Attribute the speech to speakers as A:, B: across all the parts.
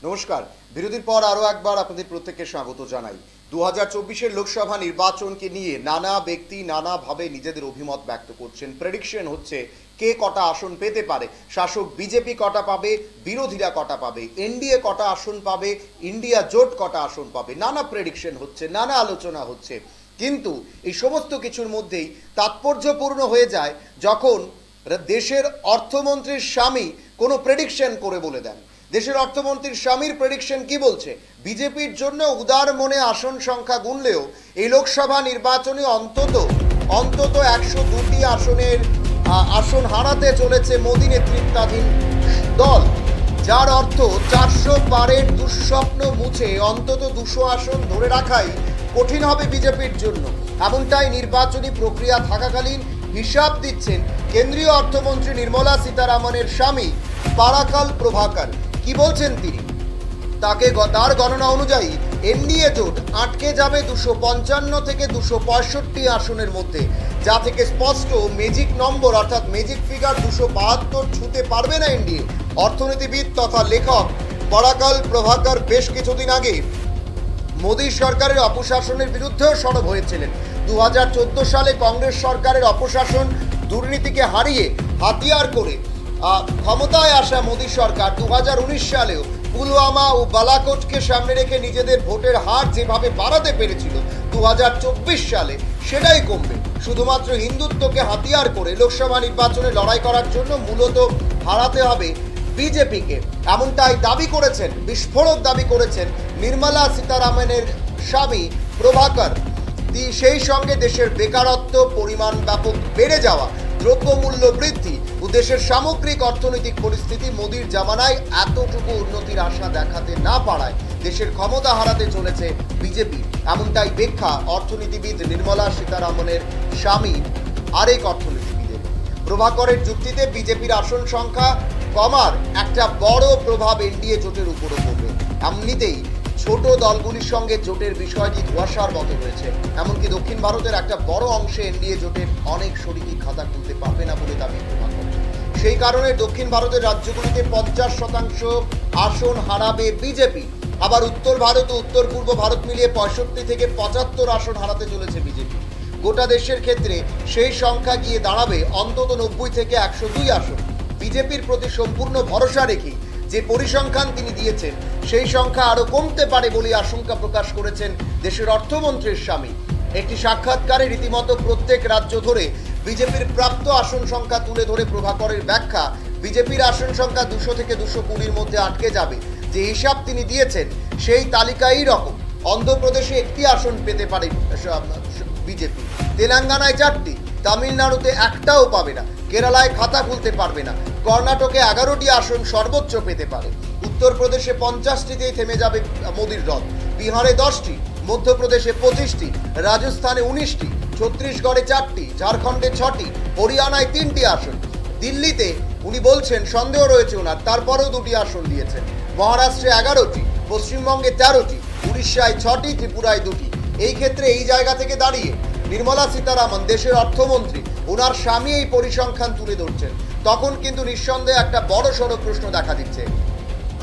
A: নমস্কার। বিরতির পর আরও একবার আপনাদের প্রত্যেককে স্বাগত জানাই। 2024-এর লোকসভা নির্বাচনকে নিয়ে নানা ব্যক্তি নানাভাবে নিজেদের অভিমত ব্যক্ত করছেন। প্রেডিকশন হচ্ছে কে কটা আসন পেতে পারে, শাসক বিজেপি কটা পাবে, বিরোধীরা কটা পাবে, এনডিএ কটা আসন পাবে, ইন্ডিয়া জোট কটা আসন পাবে। নানা প্রেডিকশন হচ্ছে, নানা আলোচনা হচ্ছে, কিন্তু এই সমস্ত কিছুর মধ্যেই তাৎপর্যপূর্ণ হয়ে যায় যখন দেশের অর্থমন্ত্রীর স্বামী কোনো প্রেডিকশন করে বলে দেন। দেশের অর্থমন্ত্রীর স্বামীর প্রেডিকশন কি বলছে? বিজেপির জন্য উদার মনে আসন সংখ্যা গুনলেও এই লোকসভা নির্বাচনে অন্তত 102টি আসন হারাতে চলেছে মোদী নেতৃত্বাধীন দল, যার অর্থ 400 পারের দুঃস্বপ্ন মুছে অন্তত 200 আসন ধরে রাখাই কঠিন হবে বিজেপির জন্য। এমনটাই নির্বাচনী প্রক্রিয়া থাকাকালীন হিসাব দিচ্ছেন কেন্দ্রীয় অর্থমন্ত্রী নির্মলা সীতারামনের স্বামী পারাকাল প্রভাকর। কি বলছেন তিনি? তার গণনা অনুযায়ী এনডিএ জোট আটকে যাবে 255 থেকে 265 আসনের মধ্যে, যা থেকে স্পষ্ট ম্যাজিক নম্বর অর্থাৎ ম্যাজিক ফিগার 272 ছুঁতে পারবে না এনডিএ। অর্থনীতিবিদ তথা লেখক পারাকাল প্রভাকর বেশ কিছুদিন আগে মোদী সরকারের অপশাসনের বিরুদ্ধেও সরব হয়েছিলেন। 2014 সালে কংগ্রেস সরকারের অপশাসন দুর্নীতিকে হারিয়ে হাতিয়ার করে ক্ষমতায় আসা মোদী সরকার 2019 সালেও পুলওয়ামা ও বালাকোটকে সামনে রেখে নিজেদের ভোটের হার যেভাবে বাড়াতে পেরেছিল, 2024 সালে সেটাই কমবে। শুধুমাত্র হিন্দুত্বকে হাতিয়ার করে লোকসভা নির্বাচনে লড়াই করার জন্য মূলত হারাতে হবে বিজেপিকে, এমনটাই দাবি করেছেন, বিস্ফোরক দাবি করেছেন নির্মলা সীতারামনের স্বামী প্রভাকর। সেই সঙ্গে দেশের বেকারত্ব পরিমাণ ব্যাপক বেড়ে যাওয়া, দ্রব্যমূল্য বৃদ্ধি ও দেশের সামগ্রিক অর্থনৈতিক পরিস্থিতি মোদির জামানায় এতটুকু উন্নতির আশা দেখাতে না পারায় দেশের ক্ষমতা হারাতে চলেছে বিজেপি, এমনটাই ব্যাখ্যা অর্থনীতিবিদ নির্মলা সীতারামনের স্বামী আরেক অর্থনীতিবিদের। প্রভাকরের যুক্তিতে বিজেপির আসন সংখ্যা কমার একটা বড় প্রভাব এনডিএ জোটের উপরও পড়বে। এমনিতেই ছোট দলগুলির সঙ্গে জোটের বিষয়টি ধোঁয়াশার মতো রয়েছে। এমনকি দক্ষিণ ভারতের একটা বড় অংশে এনডিএ জোটের অনেক শরিকি খাতা খুলতে পারবে না বলে দাবি প্রভাকর। সেই কারণে দক্ষিণ ভারতের রাজ্যগুলিতে 50% আসন হারাবে বিজেপি। আবার উত্তর ভারত ও উত্তর পূর্ব ভারত মিলিয়ে 65 থেকে 75 আসন হারাতে চলেছে বিজেপি। গোটা দেশের ক্ষেত্রে সেই সংখ্যা গিয়ে দাঁড়াবে অন্তত 90 থেকে 102 আসন। বিজেপির প্রতি সম্পূর্ণ ভরসা রেখে যে পরিসংখ্যান তিনি দিয়েছেন, সেই সংখ্যা আরো কমতে পারে বলে আশঙ্কা প্রকাশ করেছেন দেশের অর্থমন্ত্রীর স্বামী। একটি সাক্ষাৎকারে রীতিমতো প্রত্যেক রাজ্য ধরে বিজেপির প্রাপ্ত আসন সংখ্যা তুলে ধরে প্রভাকরের ব্যাখ্যা, বিজেপির আসন সংখ্যা 200 থেকে 220-র মধ্যে আটকে যাবে। যে হিসাব তিনি দিয়েছেন সেই তালিকাই রকম। অন্ধ্রপ্রদেশে 1টি আসন পেতে পারে বিজেপি, তেলেঙ্গানায় 4টি, তামিলনাড়ুতে 1টাও পাবে না, কেরালায় খাতা খুলতে পারবে না, কর্ণাটকে 11টি আসন সর্বোচ্চ পেতে পারে, উত্তরপ্রদেশে 50টিতেই থেমে যাবে মোদির রথ, বিহারে 10টি, মধ্যপ্রদেশে 25টি, রাজস্থানে 19টি, ছত্তিশগড়ে 4টি, ঝাড়খণ্ডে 6টি, হরিয়ানায় 3টি আসন। দিল্লিতে উনি বলছেন সন্দেহ রয়েছে ওনার, তারপরেও 2টি আসন দিয়েছেন। মহারাষ্ট্রে 11টি, পশ্চিমবঙ্গে 13টি, উড়িষ্যায় 6টি, ত্রিপুরায় 2টি। এই ক্ষেত্রে এই জায়গা থেকে দাঁড়িয়ে নির্মলা সীতারামন দেশের অর্থমন্ত্রী, ওনার স্বামী এই পরিসংখ্যান তুলে ধরছেন, তখন কিন্তু নিঃসন্দেহে একটা বড় সড়ো প্রশ্ন দেখা দিচ্ছে।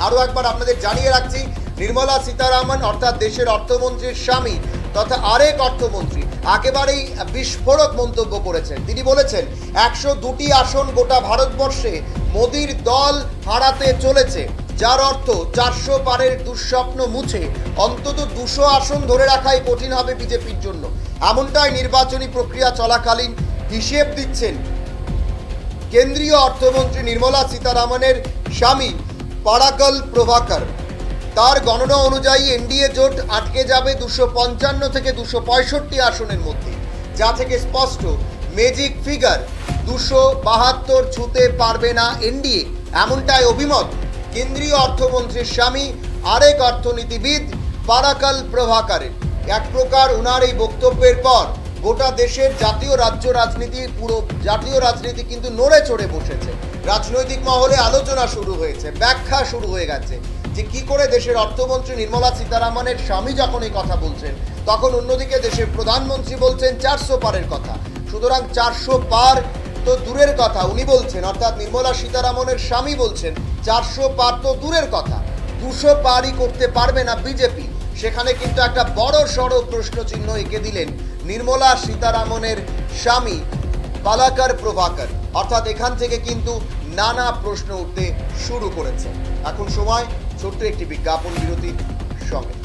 A: আরও একবার আপনাদের জানিয়ে রাখছি, নির্মলা সীতারামন অর্থাৎ দেশের অর্থমন্ত্রীর স্বামী তথা আরেক অর্থমন্ত্রী একেবারেই বিস্ফোরক মন্তব্য করেছেন। তিনি বলেছেন 102টি আসন গোটা ভারতবর্ষে মোদির দল হারাতে চলেছে, যার অর্থ 400 পারের দুঃস্বপ্ন মুছে অন্তত 200 আসন ধরে রাখাই কঠিন হবে বিজেপির জন্য। এমনটাই নির্বাচনী প্রক্রিয়া চলাকালীন হিসেব দিচ্ছেন কেন্দ্রীয় অর্থমন্ত্রী নির্মলা সীতারামনের স্বামী পারাকাল প্রভাকর। তার গণনা অনুযায়ী এনডিএ জোট আটকে যাবে 255 থেকে 265 আসনের মধ্যে, যা থেকে স্পষ্ট ম্যাজিক ফিগার 272 ছুঁতে পারবে না এনডিএ, এমনটাই অভিমত কেন্দ্রীয় অর্থমন্ত্রীর স্বামী আরেক অর্থনীতিবিদ পারাকাল প্রভাকরের। এক প্রকার ওনার এই বক্তব্যের পর গোটা দেশের জাতীয় রাজ্য রাজনীতি, পুরো জাতীয় রাজনীতি কিন্তু নড়ে চড়ে বসেছে। রাজনৈতিক মহলে আলোচনা শুরু হয়েছে, ব্যাখ্যা শুরু হয়ে গেছে যে কি করে দেশের অর্থমন্ত্রী নির্মলা সীতারামনের স্বামী যখন এই কথা বলছেন, তখন অন্যদিকে দেশের প্রধানমন্ত্রী বলছেন 400 পারের কথা। সুতরাং 400 পার তো দূরের কথা উনি বলছেন, অর্থাৎ নির্মলা সীতারামনের স্বামী বলছেন 400 পার তো দূরের কথা, 200 পারই করতে পারবে না বিজেপি, সেখানে কিন্তু একটা বড় সড় প্রশ্ন চিহ্ন এঁকে দিলেন নির্মলা সীতারামনের স্বামী পালাকার প্রভাকর। অর্থাৎ এখান থেকে কিন্তু নানা প্রশ্ন উঠতে শুরু করেছে। এখন সময় ছোট্ট একটি বিজ্ঞাপন বিরতির সঙ্গে।